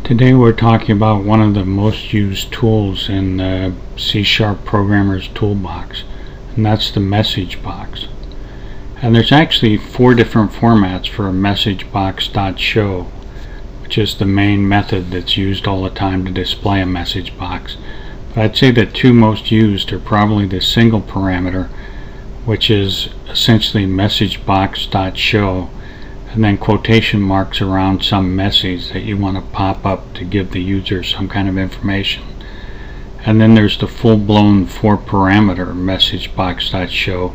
Today we're talking about one of the most used tools in the C# programmer's toolbox, and that's the MessageBox. And there's actually 4 different formats for MessageBox.Show, which is the main method that's used all the time to display a message box. But I'd say the 2 most used are probably the single parameter, which is essentially MessageBox.Show, and then quotation marks around some message that you want to pop up to give the user some kind of information. And then there's the full-blown 4-parameter MessageBox.Show,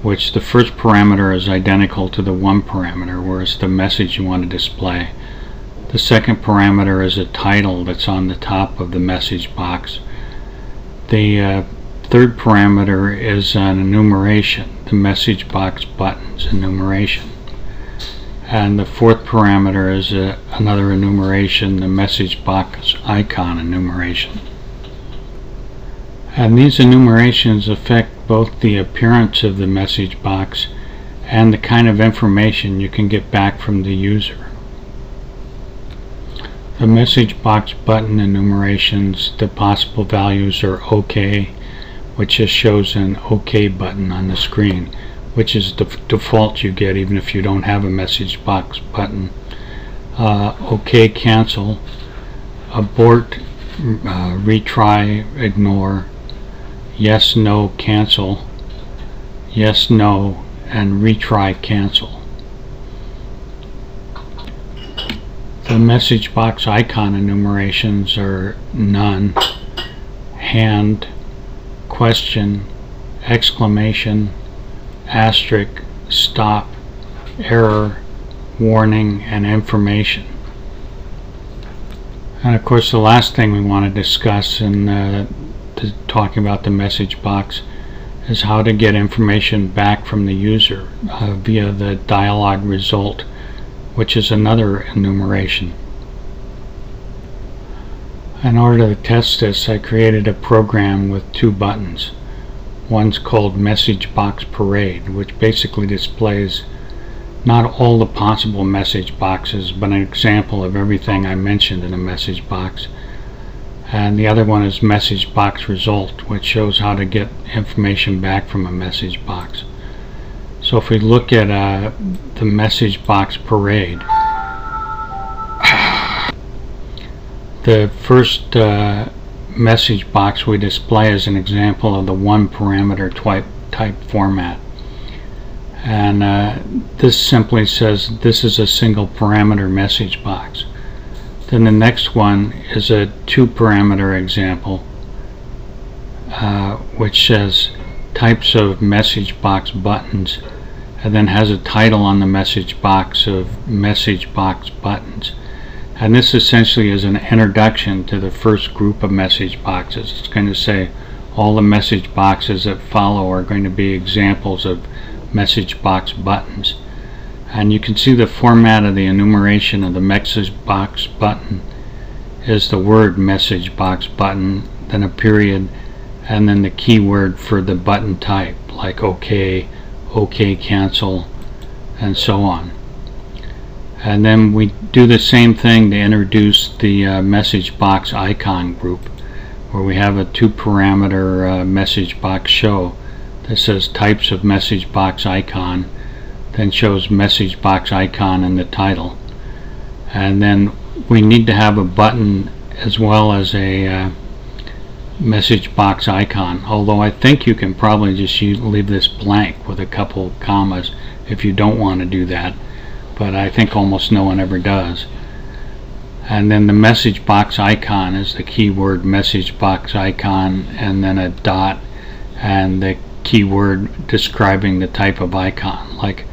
which the first parameter is identical to the 1 parameter, whereas the message you want to display. The second parameter is a title that's on the top of the message box. The third parameter is an enumeration, the message box buttons enumeration. And the 4th parameter is another enumeration, the message box icon enumeration. And these enumerations affect both the appearance of the message box and the kind of information you can get back from the user. The message box button enumerations, the possible values are OK, which just shows an OK button on the screen, which is the default you get even if you don't have a message box button. OK cancel, abort, retry, ignore, yes no cancel, yes no, and retry cancel. The message box icon enumerations are none, hand, question, exclamation, asterisk, stop, error, warning, and information. And of course the last thing we want to discuss in talking about the message box is how to get information back from the user via the dialog result, which is another enumeration. In order to test this, I created a program with 2 buttons. One's called MessageBox Parade, which basically displays not all the possible message boxes, but an example of everything I mentioned in a message box. And the other one is MessageBox Result, which shows how to get information back from a message box. So if we look at the MessageBox Parade, the first message box we display is an example of the 1 parameter type format, and this simply says this is a single parameter message box. Then the next one is a 2 parameter example, which says types of message box buttons, and then has a title on the message box of message box buttons. And this essentially is an introduction to the first group of message boxes. It's going to say all the message boxes that follow are going to be examples of message box buttons. And you can see the format of the enumeration of the message box button is the word message box button, then a period, and then the keyword for the button type, like OK, OK cancel, and so on. And then we do the same thing to introduce the message box icon group, where we have a 2 parameter message box show that says types of message box icon, then shows message box icon in the title. And then we need to have a button as well as a message box icon, although I think you can probably just leave this blank with a couple commas if you don't want to do that, but I think almost no one ever does. And then the message box icon is the keyword message box icon, and then a dot and the keyword describing the type of icon, like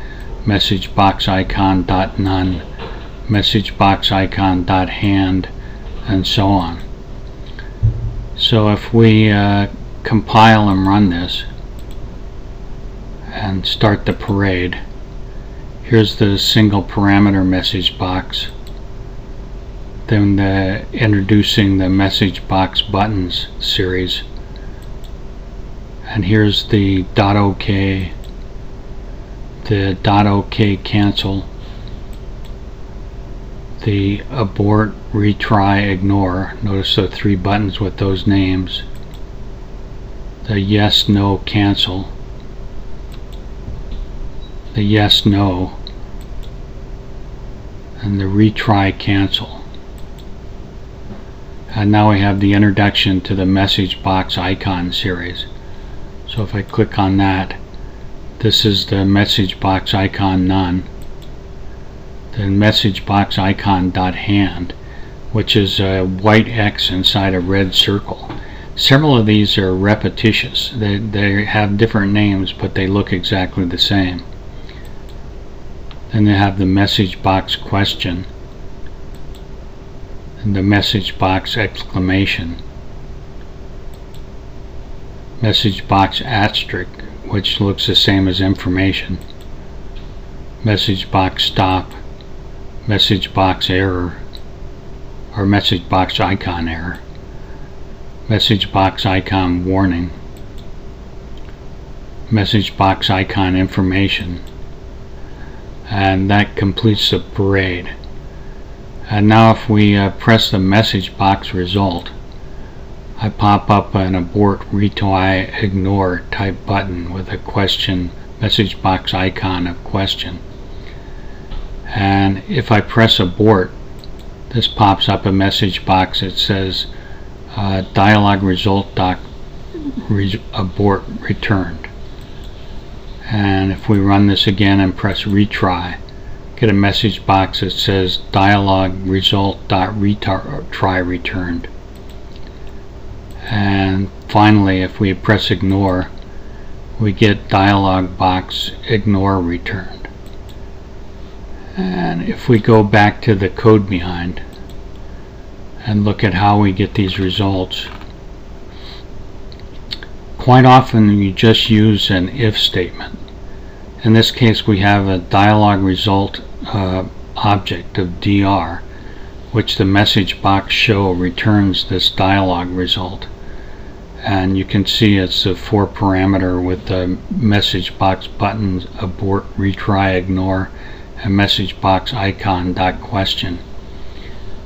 message box icon dot none, message box icon dot hand, and so on. So if we compile and run this and start the parade, here's the single parameter message box, then introducing the message box buttons series, and here's the .ok, the .ok cancel, the abort, retry, ignore. Notice the 3 buttons with those names. The yes, no, cancel. The yes, no. And the retry, cancel. And now we have the introduction to the message box icon series. So if I click on that, this is the message box icon none. The message box icon .hand, which is a white X inside a red circle. Several of these are repetitious. They have different names, but they look exactly the same. Then they have the message box question and the message box exclamation, message box asterisk, which looks the same as information, message box stop, message box error, or message box icon error, message box icon warning, message box icon information. And that completes the parade. And now if we press the message box result, I pop up an abort, retry, ignore type button with a question, message box icon of question. And if I press abort, this pops up a message box that says dialog result abort returned. And if we run this again and press retry, get a message box that says dialog result retry returned. And finally, if we press ignore, we get dialog box ignore returned. And if we go back to the code behind and look at how we get these results, quite often you just use an if statement. In this case we have a dialog result object of DR, which the MessageBox.Show returns this dialog result. And you can see it's a 4 parameter with the message box buttons abort, retry, ignore, and message box icon .question.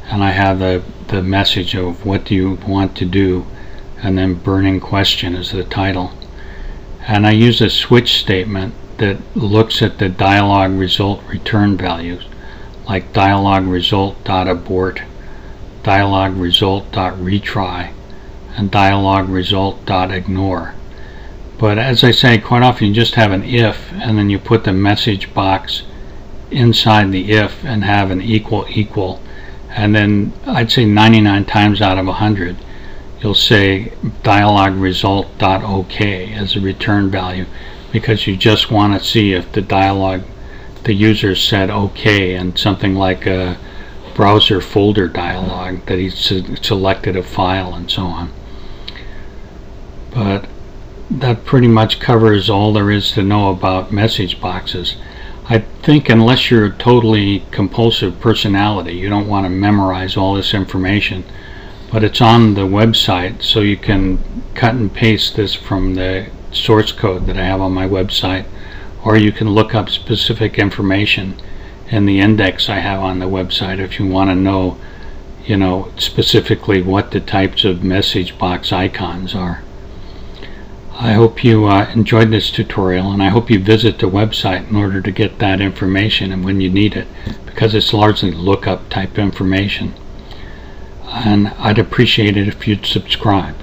And I have the message of what do you want to do, and then burning question is the title. And I use a switch statement that looks at the dialog result return values, like dialog result.abort, dialog result.retry, and dialog result.ignore. But as I say, quite often you just have an if, and then you put the message box inside the if and have an equal, and then I'd say 99 times out of 100 you'll say dialog result.ok as a return value, because you just want to see if the user said OK and something like a browser folder dialog, that he selected a file and so on. But that pretty much covers all there is to know about message boxes. I think unless you're a totally compulsive personality, you don't want to memorize all this information, but it's on the website, so you can cut and paste this from the source code that I have on my website, or you can look up specific information in the index I have on the website if you want to know, specifically what the types of message box icons are. I hope you enjoyed this tutorial, and I hope you visit the website in order to get that information and when you need it, because it's largely lookup type information. And I'd appreciate it if you'd subscribe.